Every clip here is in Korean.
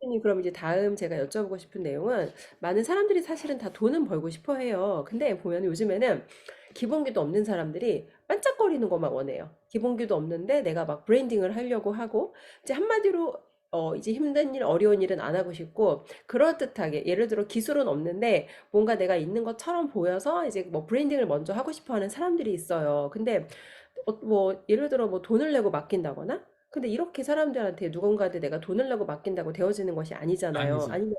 선생님, 그럼 이제 다음 제가 여쭤보고 싶은 내용은 많은 사람들이 사실은 다 돈은 벌고 싶어 해요. 근데 보면 요즘에는 기본기도 없는 사람들이 반짝거리는 것만 원해요. 기본기도 없는데 내가 막 브랜딩을 하려고 하고 이제 한마디로 이제 힘든 일, 어려운 일은 안 하고 싶고 그럴듯하게 예를 들어 기술은 없는데 뭔가 내가 있는 것처럼 보여서 이제 뭐 브랜딩을 먼저 하고 싶어 하는 사람들이 있어요. 근데 뭐 예를 들어 뭐 돈을 내고 맡긴다거나 근데 이렇게 사람들한테 누군가한테 내가 돈을 내고 맡긴다고 되어지는 것이 아니잖아요. 아니죠. 아니면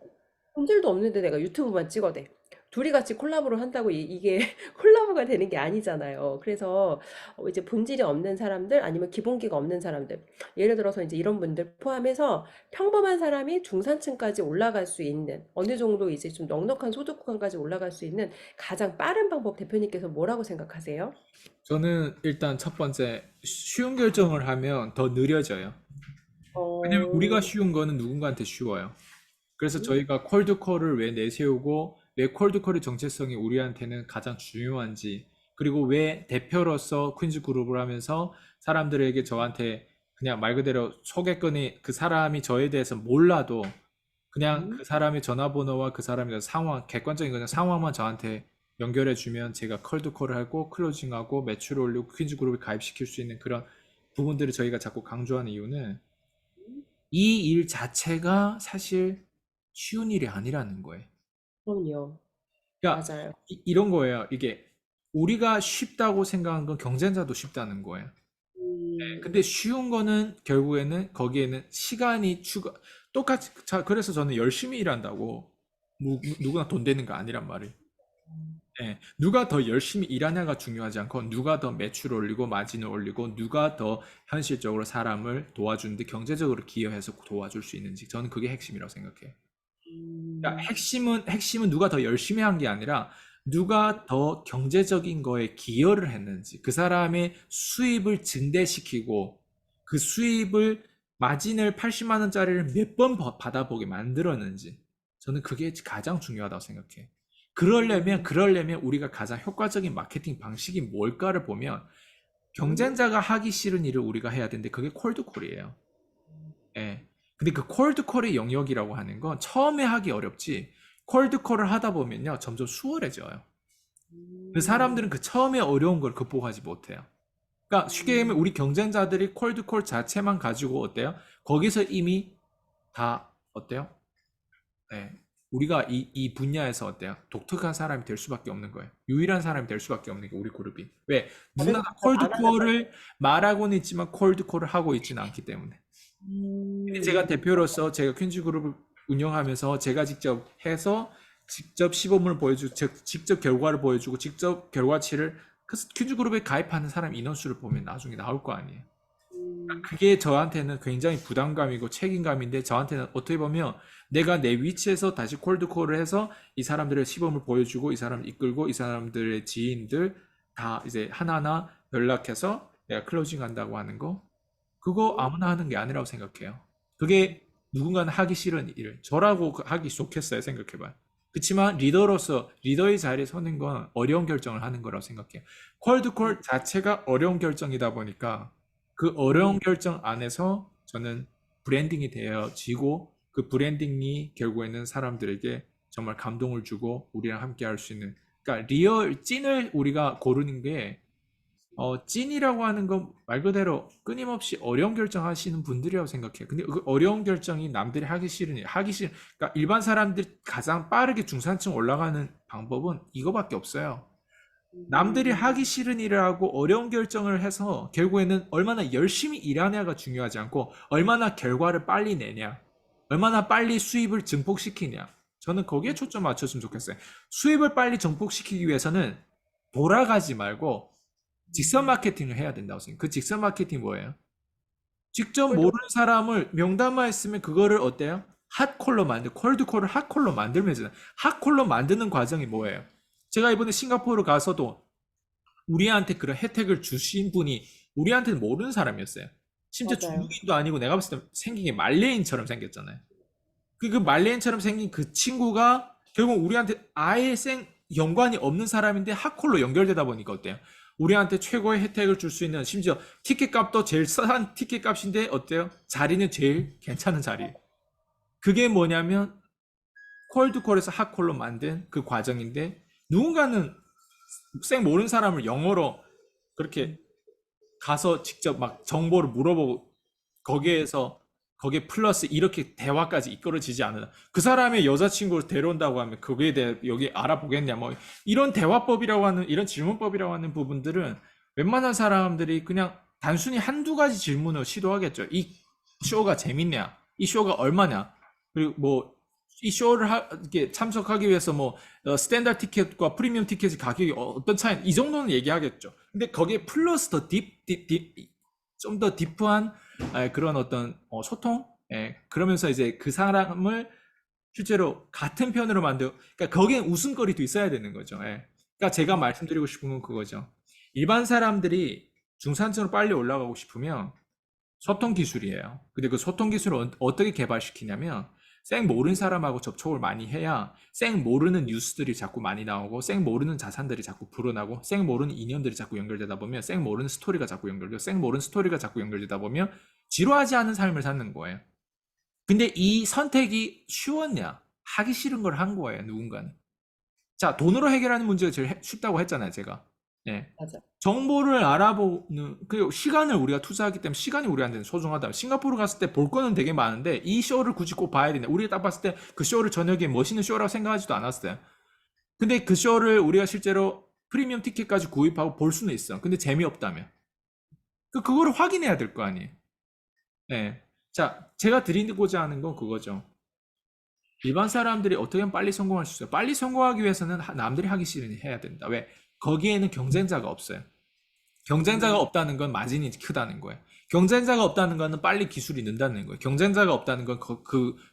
본질도 없는데 내가 유튜브만 찍어대. 둘이 같이 콜라보를 한다고 이게 콜라보가 되는 게 아니잖아요. 그래서 이제 본질이 없는 사람들 아니면 기본기가 없는 사람들. 예를 들어서 이제 이런 분들 포함해서 평범한 사람이 중산층까지 올라갈 수 있는 어느 정도 이제 좀 넉넉한 소득 구간까지 올라갈 수 있는 가장 빠른 방법 대표님께서 뭐라고 생각하세요? 저는 일단 첫 번째, 쉬운 결정을 하면 더 느려져요. 왜냐면 우리가 어, 쉬운 거는 누군가한테 쉬워요. 그래서 음, 저희가 콜드콜을 왜 내세우고, 왜 콜드콜의 정체성이 우리한테는 가장 중요한지, 그리고 왜 대표로서 퀸즈 그룹을 하면서 사람들에게 저한테 그냥 말 그대로 소개권이, 그 사람이 저에 대해서 몰라도 그냥 음, 그 사람의 전화번호와 그 사람의 상황, 객관적인 그냥 상황만 저한테 연결해 주면 제가 콜드콜을 하고 클로징하고 매출을 올리고 퀸즈 그룹에 가입시킬 수 있는 그런 부분들을 저희가 자꾸 강조하는 이유는 이 일 자체가 사실 쉬운 일이 아니라는 거예요. 그럼요. 그러니까 맞아요. 런 거예요. 이게 우리가 쉽다고 생각한 건 경쟁자도 쉽다는 거예요. 근데 음, 쉬운 거는 결국에는 거기에는 시간이 추가, 똑같이, 자, 그래서 저는 열심히 일한다고 누구나 돈 되는 거 아니란 말이에요. 예, 누가 더 열심히 일하냐가 중요하지 않고 누가 더 매출을 올리고 마진을 올리고 누가 더 현실적으로 사람을 도와주는데 경제적으로 기여해서 도와줄 수 있는지 저는 그게 핵심이라고 생각해요. 그러니까 음, 핵심은 누가 더 열심히 한 게 아니라 누가 더 경제적인 거에 기여를 했는지, 그 사람의 수입을 증대시키고 그 수입을 마진을 80만 원짜리를 몇 번 받아보게 만들었는지, 저는 그게 가장 중요하다고 생각해요. 음, 그러려면 우리가 가장 효과적인 마케팅 방식이 뭘까를 보면 음, 경쟁자가 하기 싫은 일을 우리가 해야 되는데 그게 콜드콜이에요. 예. 근데 그 콜드콜의 영역이라고 하는 건 처음에 하기 어렵지, 콜드콜을 하다 보면요 점점 수월해져요. 그 음, 사람들은 그 처음에 어려운 걸 극복하지 못해요. 그러니까 쉽게 얘기하면 음, 우리 경쟁자들이 콜드콜 자체만 가지고 어때요? 거기서 이미 다 어때요? 예. 우리가 이 분야에서 어때요? 독특한 사람이 될 수밖에 없는 거예요. 유일한 사람이 될 수밖에 없는 게 우리 그룹이. 왜? 다른 누구나 다 사람 안 하는 말. 콜드콜을 말하고는 있지만 콜드콜을 하고 있지는 않기 때문에. 제가 음, 대표로서 제가 퀸즈 그룹을 운영하면서 제가 직접 해서 직접 시범을 보여주고 직접 결과를 보여주고 직접 결과치를 그 퀸즈 그룹에 가입하는 사람 인원수를 보면 나중에 나올 거 아니에요. 음, 그게 저한테는 굉장히 부담감이고 책임감인데 저한테는 어떻게 보면 내가 내 위치에서 다시 콜드콜을 해서 이 사람들의 시범을 보여주고 이 사람을 이끌고 이 사람들의 지인들 다 이제 하나하나 연락해서 내가 클로징 한다고 하는 거, 그거 음, 아무나 하는 게 아니라고 생각해요. 그게 누군가는 하기 싫은 일, 저라고 하기 좋겠어요, 생각해봐요. 그렇지만 리더로서 리더의 자리에 서는 건 어려운 결정을 하는 거라고 생각해요. 콜드콜 자체가 어려운 결정이다 보니까 그 어려운 음, 결정 안에서 저는 브랜딩이 되어지고 그 브랜딩이 결국에는 사람들에게 정말 감동을 주고 우리랑 함께 할 수 있는, 그러니까 리얼 찐을 우리가 고르는 게 찐이라고 하는 건 말 그대로 끊임없이 어려운 결정하시는 분들이라고 생각해요. 근데 그 어려운 결정이 남들이 하기 싫은 일, 그러니까 일반 사람들이 가장 빠르게 중산층 올라가는 방법은 이거밖에 없어요. 남들이 음, 하기 싫은 일을 하고 어려운 결정을 해서 결국에는 얼마나 열심히 일하냐가 중요하지 않고 얼마나 결과를 빨리 내냐, 얼마나 빨리 수입을 증폭시키냐. 저는 거기에 초점 맞췄으면 좋겠어요. 수입을 빨리 증폭시키기 위해서는 돌아가지 말고 직선 마케팅을 해야 된다고 생각해요. 그 직선 마케팅 뭐예요? 직접 콜드, 모르는 사람을 명단화했으면 그거를 어때요? 핫콜로 콜드콜을 핫콜로 만들면 되잖아요. 핫콜로 만드는 과정이 뭐예요? 제가 이번에 싱가포르 가서도 우리한테 그런 혜택을 주신 분이 우리한테는 모르는 사람이었어요. 심지어 맞아요. 중국인도 아니고 내가 봤을 때 생긴 게 말레인처럼 생겼잖아요. 그 말레인처럼 생긴 그 친구가 결국 우리한테 아예 연관이 없는 사람인데 핫콜로 연결되다 보니까 어때요? 우리한테 최고의 혜택을 줄 수 있는, 심지어 티켓 값도 제일 싼 티켓 값인데 어때요? 자리는 제일 괜찮은 자리. 그게 뭐냐면 콜드콜에서 핫콜로 만든 그 과정인데 누군가는 쌩 모르는 사람을 영어로 그렇게 가서 직접 막 정보를 물어보고 거기에서 거기에 플러스 이렇게 대화까지 이끌어지지 않으나 그 사람의 여자친구를 데려온다고 하면 그거에 대해 여기 알아보겠냐 뭐 이런 대화법이라고 하는 이런 질문법이라고 하는 부분들은 웬만한 사람들이 그냥 단순히 한두 가지 질문을 시도하겠죠. 이 쇼가 재밌냐? 이 쇼가 얼마냐? 그리고 뭐 이 쇼를 이렇게 참석하기 위해서 뭐 스탠다드 티켓과 프리미엄 티켓의 가격이 어떤 차이 이 정도는 얘기하겠죠. 근데 거기에 플러스 더 좀 더 딥한 그런 어떤 소통? 그러면서 이제 그 사람을 실제로 같은 편으로 만들고, 그러니까 거기엔 웃음거리도 있어야 되는 거죠. 그러니까 제가 말씀드리고 싶은 건 그거죠. 일반 사람들이 중산층으로 빨리 올라가고 싶으면 소통 기술이에요. 근데 그 소통 기술을 어떻게 개발시키냐면 쌩 모르는 사람하고 접촉을 많이 해야 쌩 모르는 뉴스들이 자꾸 많이 나오고 쌩 모르는 자산들이 자꾸 불어나고 쌩 모르는 인연들이 자꾸 연결되다 보면 쌩 모르는 스토리가 자꾸 연결되고 쌩 모르는 스토리가 자꾸 연결되다 보면 지루하지 않은 삶을 사는 거예요. 근데 이 선택이 쉬웠냐? 하기 싫은 걸 한 거예요, 누군가는. 자, 돈으로 해결하는 문제가 제일 쉽다고 했잖아요, 제가. 예. 맞아. 정보를 알아보는, 그리고 시간을 우리가 투자하기 때문에 시간이 우리한테는 소중하다. 싱가포르 갔을 때 볼 거는 되게 많은데 이 쇼를 굳이 꼭 봐야 되냐. 우리가 딱 봤을 때 그 쇼를 저녁에 멋있는 쇼라고 생각하지도 않았어요. 근데 그 쇼를 우리가 실제로 프리미엄 티켓까지 구입하고 볼 수는 있어. 근데 재미없다면. 그거를 확인해야 될 거 아니에요. 예. 자, 제가 드리고자 하는 건 그거죠. 일반 사람들이 어떻게 하면 빨리 성공할 수 있어요? 빨리 성공하기 위해서는 남들이 하기 싫으니 해야 된다. 왜? 거기에는 경쟁자가 없어요. 경쟁자가 음, 없다는 건 마진이 크다는 거예요. 경쟁자가 없다는 거는 빨리 기술이 는다는 거예요. 경쟁자가 없다는 건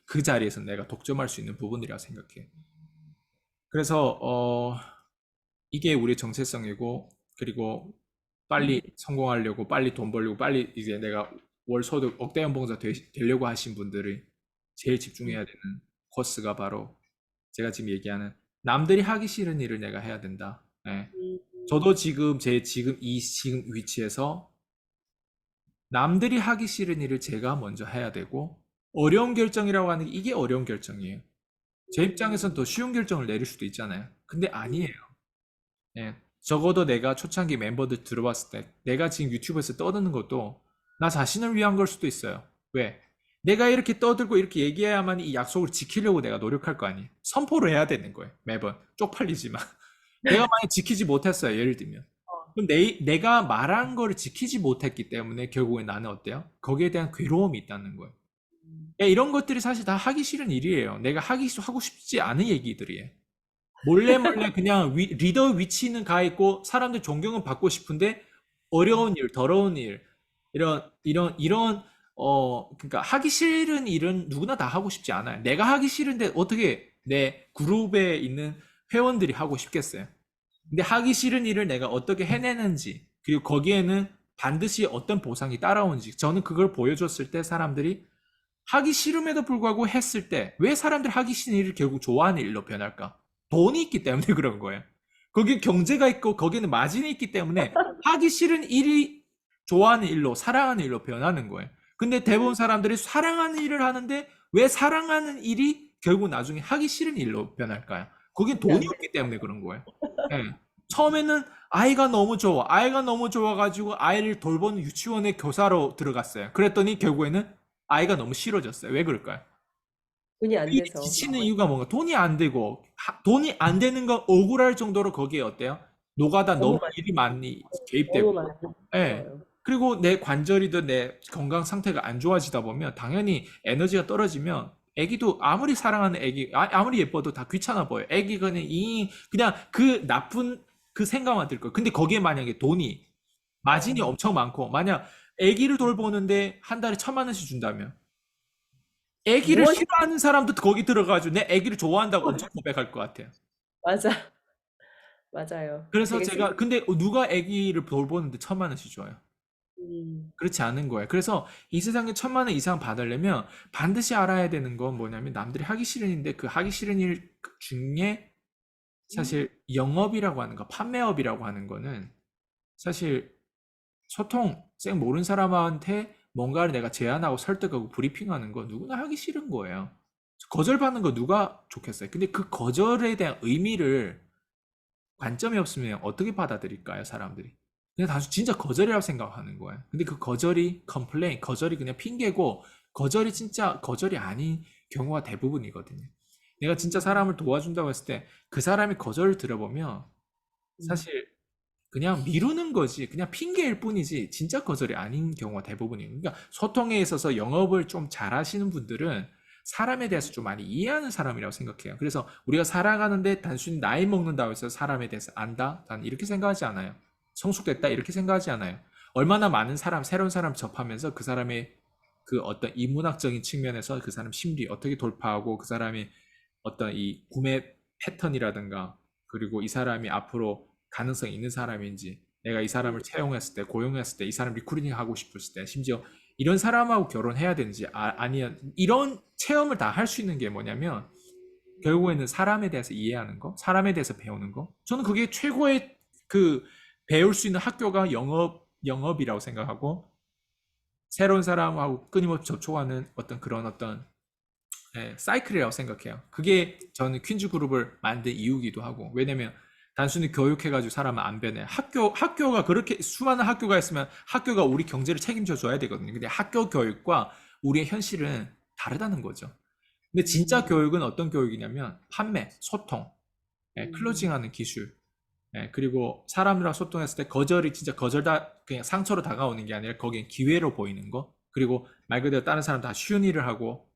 그 자리에서 내가 독점할 수 있는 부분이라고 생각해요. 그래서, 이게 우리의 정체성이고, 그리고 빨리 성공하려고, 빨리 돈 벌려고, 빨리 이제 내가 월 소득 억대 연봉자 되려고 하신 분들이 제일 집중해야 되는 코스가 바로 제가 지금 얘기하는 남들이 하기 싫은 일을 내가 해야 된다. 예. 음, 저도 지금 지금 위치에서 남들이 하기 싫은 일을 제가 먼저 해야 되고 어려운 결정이라고 하는 게 이게 어려운 결정이에요. 제 입장에선 더 쉬운 결정을 내릴 수도 있잖아요. 근데 아니에요. 예. 적어도 내가 초창기 멤버들 들어봤을 때 내가 지금 유튜브에서 떠드는 것도 나 자신을 위한 걸 수도 있어요. 왜? 내가 이렇게 떠들고 이렇게 얘기해야만 이 약속을 지키려고 내가 노력할 거 아니에요. 선포를 해야 되는 거예요. 매번. 쪽팔리지만. 내가 만약 지키지 못했어요. 예를 들면. 그럼 내가 말한 거를 지키지 못했기 때문에 결국에 나는 어때요? 거기에 대한 괴로움이 있다는 거예요. 야, 이런 것들이 사실 다 하기 싫은 일이에요. 내가 하고 싶지 않은 얘기들이에요. 몰래 몰래 그냥 리더 위치는 가 있고 사람들 존경은 받고 싶은데 어려운 일, 더러운 일, 이런 그러니까 하기 싫은 일은 누구나 다 하고 싶지 않아요. 내가 하기 싫은데 어떻게 내 그룹에 있는 회원들이 하고 싶겠어요? 근데 하기 싫은 일을 내가 어떻게 해내는지, 그리고 거기에는 반드시 어떤 보상이 따라오는지, 저는 그걸 보여줬을 때 사람들이 하기 싫음에도 불구하고 했을 때, 왜 사람들이 하기 싫은 일을 결국 좋아하는 일로 변할까? 돈이 있기 때문에 그런 거예요. 거기 경제가 있고, 거기는 마진이 있기 때문에 하기 싫은 일이 좋아하는 일로, 사랑하는 일로 변하는 거예요. 근데 대부분 사람들이 사랑하는 일을 하는데, 왜 사랑하는 일이 결국 나중에 하기 싫은 일로 변할까요? 거긴 그게 안 돈이 돼. 없기 때문에 그런 거예요. 예. 처음에는 아이가 너무 좋아. 아이가 너무 좋아가지고 아이를 돌보는 유치원에 교사로 들어갔어요. 그랬더니 결국에는 아이가 너무 싫어졌어요. 왜 그럴까요? 돈이 그 안 일이 돼서. 지치는 이유가 뭔가 돈이 안 되고 돈이 안 되는 건 억울할 정도로 거기에 어때요? 노가다 너무 너무 많이, 일이 많이 개입되고 너무 많이 예. 들어요. 그리고 내 관절이든 내 건강 상태가 안 좋아지다 보면 당연히 에너지가 떨어지면 애기도 아무리 사랑하는 애기 아무리 예뻐도 다 귀찮아 보여. 애기 그냥 그 나쁜 그 생각만 들 거예요. 근데 거기에 만약에 돈이 마진이 엄청 많고 만약 애기를 돌보는데 한 달에 1,000만 원씩 준다면 애기를 무엇이 싫어하는 사람도 거기 들어가지고 내 애기를 좋아한다고 엄청 고백할 것 같아요. 맞아. 맞아요. 그래서 되게 제가 근데 누가 애기를 돌보는데 1,000만 원씩 줘요? 음, 그렇지 않은 거예요. 그래서 이 세상에 1,000만 원 이상 받으려면 반드시 알아야 되는 건 뭐냐면 남들이 하기 싫은 일인데 그 하기 싫은 일 중에 사실 영업이라고 하는 거, 판매업이라고 하는 거는 사실 소통, 쌩 모르는 사람한테 뭔가를 내가 제안하고 설득하고 브리핑하는 거 누구나 하기 싫은 거예요. 거절받는 거 누가 좋겠어요? 근데 그 거절에 대한 의미를 관점이 없으면 어떻게 받아들일까요, 사람들이? 그냥 단순 진짜 거절이라고 생각하는 거예요. 근데 그 거절이 컴플레인, 거절이 그냥 핑계고 거절이 진짜 거절이 아닌 경우가 대부분이거든요. 내가 진짜 음, 사람을 도와준다고 했을 때 그 사람이 거절을 들어보면 음, 사실 그냥 미루는 거지, 그냥 핑계일 뿐이지 진짜 거절이 아닌 경우가 대부분이에요. 그러니까 소통에 있어서 영업을 좀 잘하시는 분들은 사람에 대해서 좀 많이 이해하는 사람이라고 생각해요. 그래서 우리가 살아가는데 단순히 나이 먹는다고 해서 사람에 대해서 안다? 난 이렇게 생각하지 않아요. 성숙됐다? 이렇게 생각하지 않아요. 얼마나 많은 사람, 새로운 사람 접하면서 그 사람의 그 어떤 인문학적인 측면에서 그 사람 심리 어떻게 돌파하고 그 사람의 어떤 이 구매 패턴이라든가 그리고 이 사람이 앞으로 가능성이 있는 사람인지 내가 이 음, 사람을 채용했을 때 고용했을 때 이 사람 리크루팅 하고 싶었을 때 심지어 이런 사람하고 결혼해야 되는지 아니면 이런 체험을 다 할 수 있는 게 뭐냐면 결국에는 사람에 대해서 이해하는 거, 사람에 대해서 배우는 거. 저는 그게 최고의 그 배울 수 있는 학교가 영업이라고 생각하고 새로운 사람하고 끊임없이 접촉하는 어떤 그런 어떤 사이클이라고 생각해요. 그게 저는 퀸즈 그룹을 만든 이유기도 하고 왜냐면 단순히 교육해가지고 사람은 안 변해. 학교가 그렇게 수많은 학교가 있으면 학교가 우리 경제를 책임져 줘야 되거든요. 근데 학교 교육과 우리의 현실은 다르다는 거죠. 근데 진짜 음, 교육은 어떤 교육이냐면 판매, 소통, 음, 클로징하는 기술, 그리고 사람이랑 소통했을 때 거절이 진짜 거절다 그냥 상처로 다가오는 게 아니라 거기엔 기회로 보이는 거. 그리고 말 그대로 다른 사람 다 쉬운 일을 하고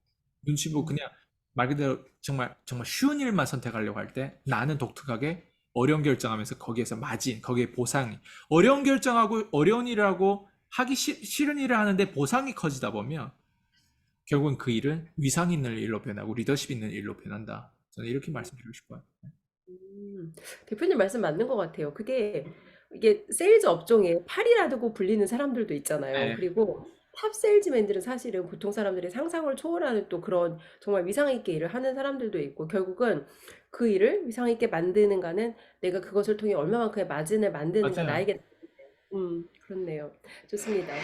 눈치 보고 음, 그냥 말 그대로 정말 정말 쉬운 일만 선택하려고 할 때 나는 독특하게 어려운 결정하면서 거기에서 마진, 거기에 보상이 어려운 결정하고 어려운 일을 하고 하기 싫은 일을 하는데 보상이 커지다 보면 결국은 그 일은 위상 있는 일로 변하고 리더십 있는 일로 변한다. 저는 이렇게 말씀드리고 싶어요. 대표님 말씀 맞는 것 같아요. 그게 이게 세일즈 업종에 팔이라고 불리는 사람들도 있잖아요. 네, 그리고 탑 세일즈맨들은 사실은 보통 사람들의 상상을 초월하는 또 그런 정말 위상 있게 일을 하는 사람들도 있고 결국은 그 일을 위상 있게 만드는가는 내가 그것을 통해 얼마만큼의 마진을 만드는가 맞아요. 나에게 그렇네요. 좋습니다.